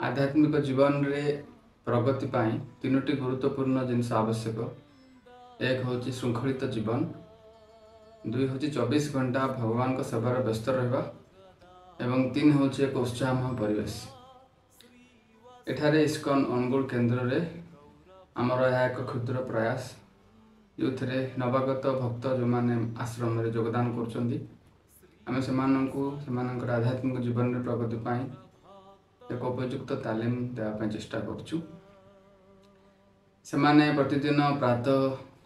आध्यात्मिक जीवन रे प्रगति पाई तीनोटी गुरुत्वपूर्ण जिनस आवश्यक। एक हूँ श्रृंखलित जीवन, दुई हूँ 24 घंटा भगवान को सेवार व्यस्त रहा एवं तीन हूँ एक उत्साहमय परिवेश। एठारे इस्कन अनुगुल केन्द्र रे आमर यह एक क्षुद्र प्रयास जो नवागत भक्त जो मैंने आश्रम में योगदान कर आध्यात्मिक जीवन रे प्रगति पाई एक उपयुक्त तालीम देवाई चेष्टा करुचु। प्रतिदिन प्रातः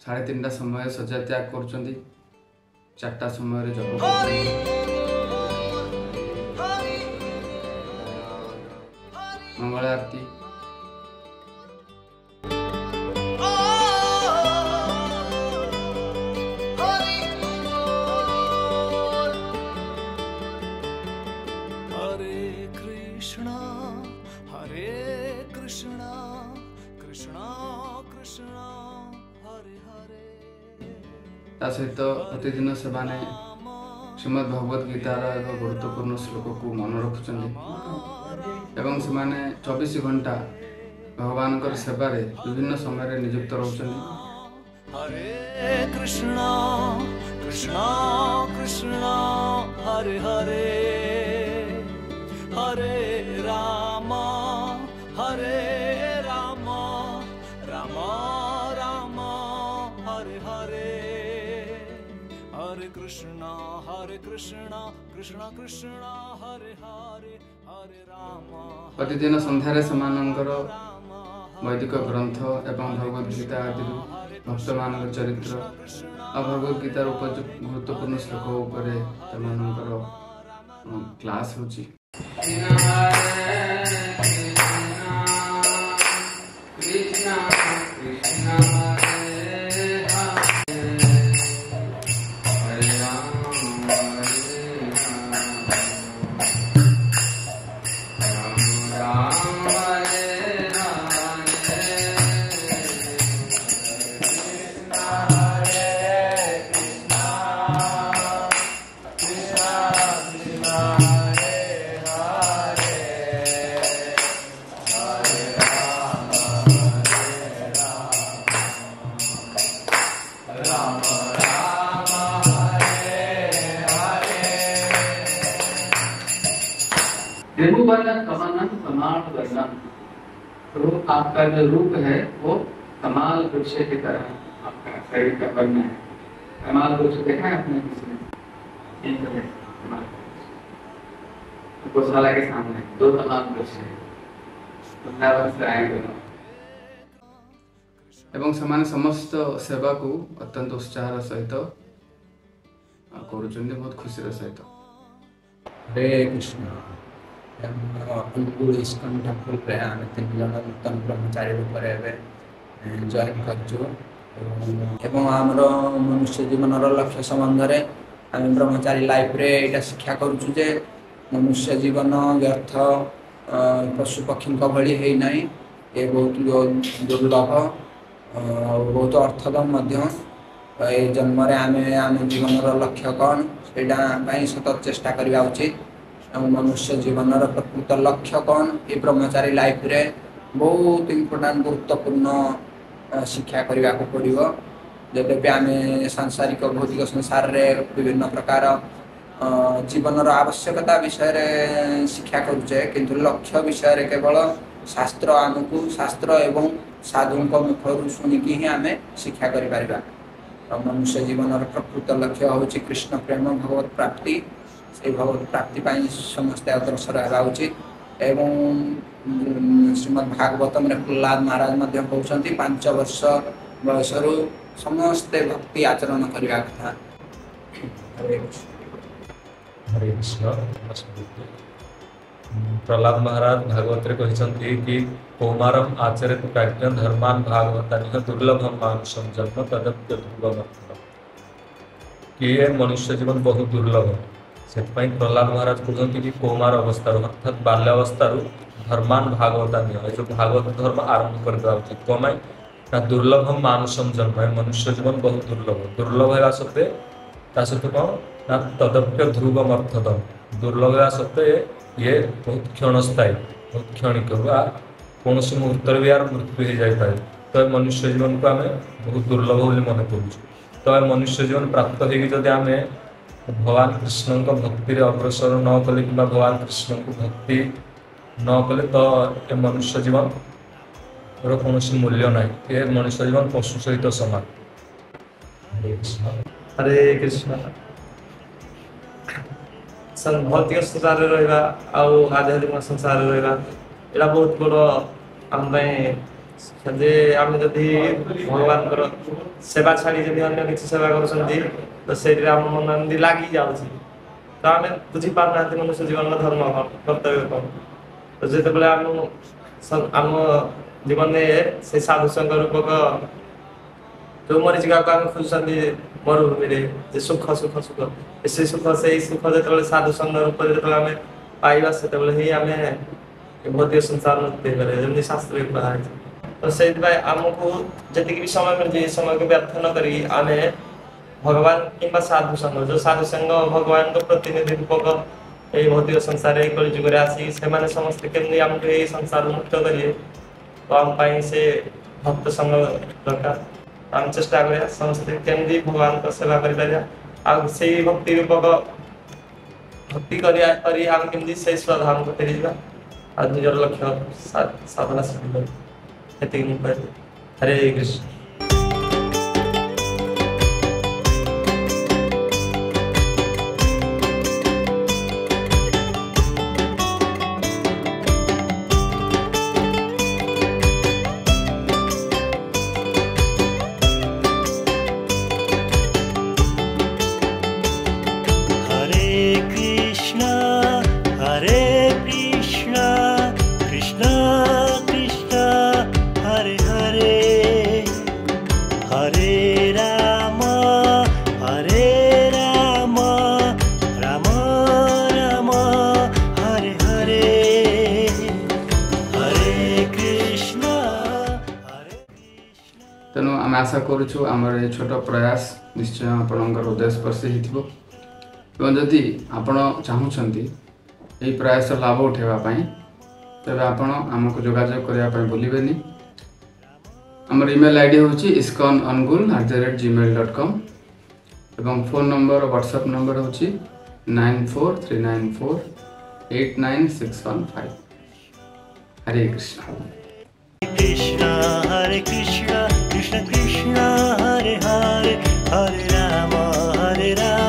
3:30 समय सज्जा त्याग कर 4टा समय जप मंगल आरती सहित प्रतिदिन से श्रीमद् भगवद गीतार एक गुरुत्वपूर्ण श्लोक को मन रखुंट एवं से 24 घंटा भगवान सेवा विभिन्न समय नियुक्त रहते। हरे कृष्णा कृष्णा कृष्णा हरे हरे हरे राम राम राम हरे हरे हरे कृष्णा कृष्णा कृष्णा हरे हरे हरे राम। प्रतिदिन संध्यारे समानंकर वैदिक ग्रंथ एवं भगवद गीता आदि भक्त मान चरित्र और भगवद गीतार गुरुत्वपूर्ण श्लोक उपर क्लास होची। तो आपका जो रूप है वो कमाल वृक्ष की तरह आपका शरीर का वर्ण है। कमाल वृक्ष देखा है आपने किसी ने? गौशाला के सामने 2 कमाल वृक्ष है एवं समान समस्त सेवा को अत्यंत उत्साह सहित करुचंदी, बहुत खुशी सहित। हरे कृष्ण। अनुकूल इस्कन टेम्पल पे आम 3 जन नूतन ब्रह्मचारी रूप में जॉइन कर आमर मनुष्य जीवन लक्ष्य संबंध में आम ब्रह्मचारी लाइफ रे यहाँ शिक्षा करुचु जे मनुष्य जीवन व्यर्थ पशु पक्षी भली है ना, ये बहुत दुर्लभ बहुत अर्थदम जन्म आम जीवन लक्ष्य कौन से सतत चेष्टा करवा उचित। मनुष्य जीवन प्रकृत लक्ष्य कौन ये ब्रह्मचारी लाइफ रे बहुत इम्पोर्टाट गुरुत्वपूर्ण शिक्षा करने को पड़ो। जद्यपि आम सांसारिक भौतिक संसार रे विभिन्न प्रकार जीवन आवश्यकता विषय शिक्षा करुचे, किंतु लक्ष्य विषय केवल शास्त्र आमको शास्त्र एवं साधु मुखर शुणिकी ही आम शिक्षा कर। मनुष्य जीवन प्रकृत लक्ष्य हूँ कृष्ण प्रेम भगवत प्राप्ति। से भगवत प्राप्ति समस्ते अग्रसर होगा उचित। एवं श्रीमद् भागवतम प्रहलाद महाराज कहते 5 वर्ष बयस समस्ते भक्ति आचरण करने कथा। हरे कृष्ण। प्रहलाद महाराज भागवत कहते कि कौमारम आचरित प्राज्ञ धर्मान भागवता दुर्लभम मानुषम जन्म तदप्य ध्रुवम कि ये मनुष्य जीवन बहुत दुर्लभ से प्रहलाद महाराज कहते कि कौमार अवस्था अर्थात बाल्यावस्था धर्मान भागवता जो भागवत धर्म आरंभ कर देवा उचित। कमाई दुर्लभम मानुषम जन्म मनुष्य जीवन बहुत दुर्लभ है सत्वे कौन ना तदप्य ध्रुवम अर्थदम दुर्लभ सत्वे ये बहुत क्षणस्थायी बहुत क्षणिक बा कौन मुहूर्त भी यार मृत्यु हो जाए तो ए मनुष्य जीवन को आम बहुत दुर्लभ बोली मन करूँ तो ए मनुष्य जीवन प्राप्त होगी आम भगवान कृष्ण भक्ति अग्रसर न कले कि भगवान कृष्ण को भक्ति न कले तो ए मनुष्य जीवन कौन मूल्य ना ये मनुष्य जीवन पशु सहित समान। हरे कृष्ण भौतिक संसार रहा आध्यात्मिक संसार रहा यहाँ बहुत बड़ आम जे आम जदि भगवान सेवा छाड़ी जब अन्य किसी सेवा कर आम मन एमती लगी जाऊँ तो आम बुझी पारना मनुष्य जीवन धर्म कौन कर्तव्य कौन तो जिते आम जीवन में से साधु संघ रूपक जो मरीचिका को आम खोजुंट मरुभूमि सुख सुख सुख से सुख से सुख जो साधु संघ रूप जो आम पाइबा से ही आम भौतिक संसार मुक्ति जमी शास्त्र कहुई तो से आमको जी भी समय मिलती समय को व्यर्थ न करी आम भगवान कि साधु संघ जो साधु संघ भगवान प्रतिनिधि रूपक ये भौतिक संसार कलयुग आसी से समस्ते केमती आमको ये संसार मुक्त करेंगे तो आम से भक्त संघ दरकार आम चेष्टा करिया समस्ते केमती भगवान को सेवा कर भक्ति रूपक भक्ति करी आम केमती से स्वधाम को फेरी जा आज निजर लक्ष्य साधना सिद्धि हरे कृष्ण। तेणु आम आशा करुचु आमर ये छोट प्रयास निश्चय आपणकर हृदय स्पर्शी होती आपण चाहूँगी यही प्रयास लाभ उठाइवाई तेज आपण आमको जोगाजोग करने भूलें। आमर ईमेल आईडी हूँ iskconangul@gmail.com एवं फोन नंबर व्हाट्सएप नंबर हूँ 9439489615। हरे कृष्ण। कृष्णा हरे कृष्णा कृष्ण कृष्णा हरे हरे हरे राम